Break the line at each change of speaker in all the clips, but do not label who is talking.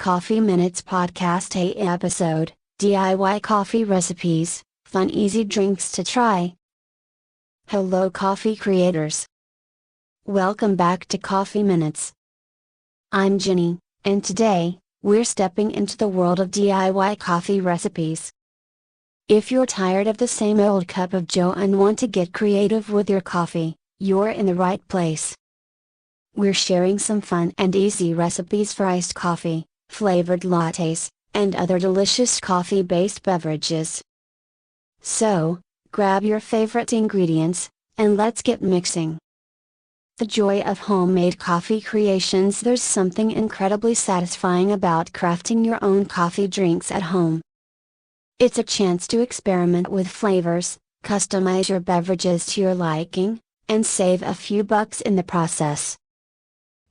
Coffee Minutes Podcast episode, DIY coffee recipes, fun easy drinks to try. Hello coffee creators. Welcome back to Coffee Minutes. I'm Jenny, and today, we're stepping into the world of DIY coffee recipes. If you're tired of the same old cup of joe and want to get creative with your coffee, you're in the right place. We're sharing some fun and easy recipes for iced coffee, flavored lattes, and other delicious coffee-based beverages. So, grab your favorite ingredients, and let's get mixing. The joy of homemade coffee creations. There's something incredibly satisfying about crafting your own coffee drinks at home. It's a chance to experiment with flavors, customize your beverages to your liking, and save a few bucks in the process.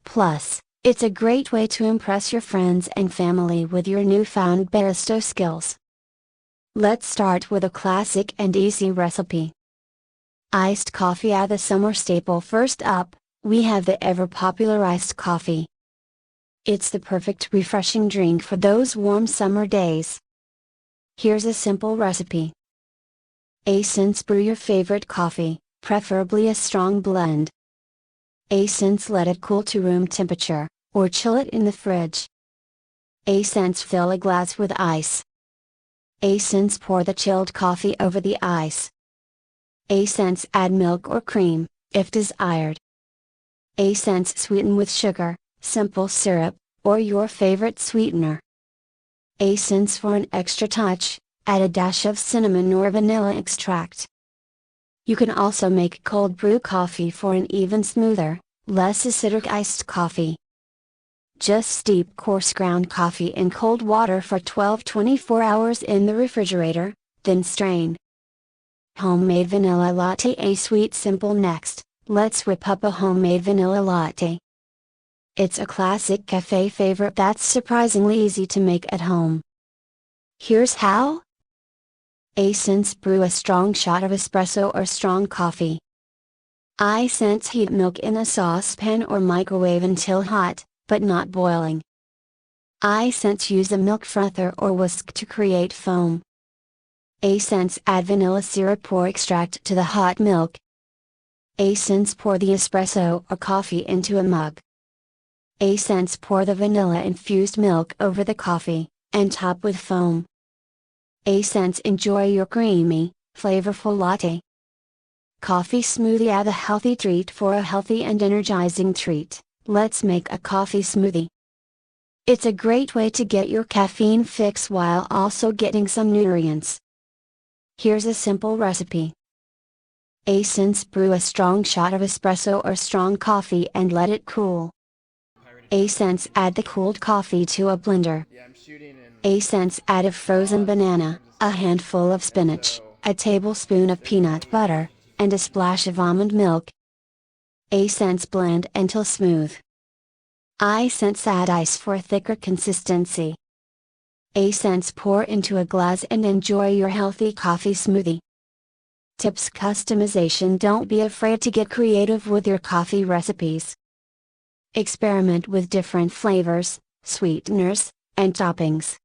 Plus, it's a great way to impress your friends and family with your newfound barista skills. Let's start with a classic and easy recipe. Iced coffee, the summer staple. First up, we have the ever-popular iced coffee. It's the perfect refreshing drink for those warm summer days. Here's a simple recipe. Brew your favorite coffee, preferably a strong blend. Let it cool to room temperature, or chill it in the fridge. Fill a glass with ice. Pour the chilled coffee over the ice. Add milk or cream, if desired. Sweeten with sugar, simple syrup, or your favorite sweetener. For an extra touch, add a dash of cinnamon or vanilla extract. You can also make cold brew coffee for an even smoother, less acidic iced coffee. Just steep coarse ground coffee in cold water for 12-24 hours in the refrigerator, then strain. Homemade vanilla latte. A sweet simple. Next, let's whip up a homemade vanilla latte. It's a classic cafe favorite that's surprisingly easy to make at home. Here's how. Brew a strong shot of espresso or strong coffee. Heat milk in a saucepan or microwave until hot, but not boiling. Use a milk frother or whisk to create foam. Add vanilla syrup or extract to the hot milk. Pour the espresso or coffee into a mug. Pour the vanilla infused milk over the coffee, and top with foam. Enjoy your creamy, flavorful latte. Coffee smoothie. The healthy treat. For a healthy and energizing treat, let's make a coffee smoothie. It's a great way to get your caffeine fix while also getting some nutrients. Here's a simple recipe. Brew a strong shot of espresso or strong coffee and let it cool. Add the cooled coffee to a blender. Add a frozen banana, a handful of spinach, a tablespoon of peanut butter, and a splash of almond milk. Blend until smooth. Add ice for a thicker consistency. Pour into a glass and enjoy your healthy coffee smoothie. Tips. Customization. Don't be afraid to get creative with your coffee recipes. Experiment with different flavors, sweeteners, and toppings.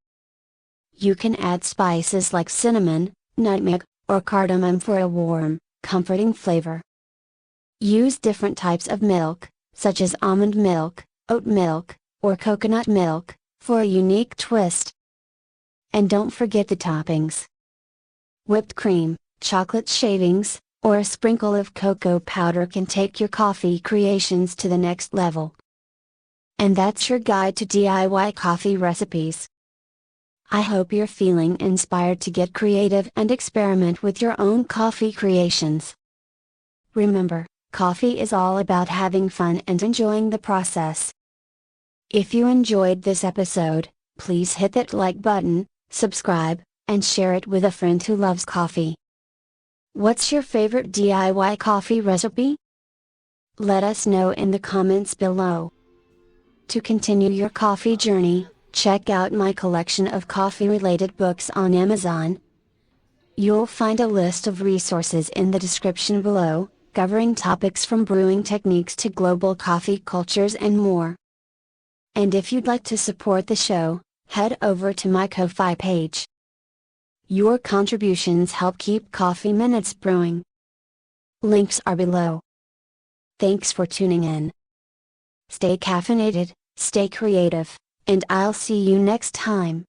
You can add spices like cinnamon, nutmeg, or cardamom for a warm, comforting flavor. Use different types of milk, such as almond milk, oat milk, or coconut milk, for a unique twist. And don't forget the toppings. Whipped cream, chocolate shavings, or a sprinkle of cocoa powder can take your coffee creations to the next level. And that's your guide to DIY coffee recipes. I hope you're feeling inspired to get creative and experiment with your own coffee creations. Remember, coffee is all about having fun and enjoying the process. If you enjoyed this episode, please hit that like button, subscribe, and share it with a friend who loves coffee. What's your favorite DIY coffee recipe? Let us know in the comments below. To continue your coffee journey, check out my collection of coffee-related books on Amazon. You'll find a list of resources in the description below, covering topics from brewing techniques to global coffee cultures and more. And if you'd like to support the show, head over to my Ko-Fi page. Your contributions help keep Coffee Minutes brewing. Links are below. Thanks for tuning in. Stay caffeinated, stay creative, and I'll see you next time.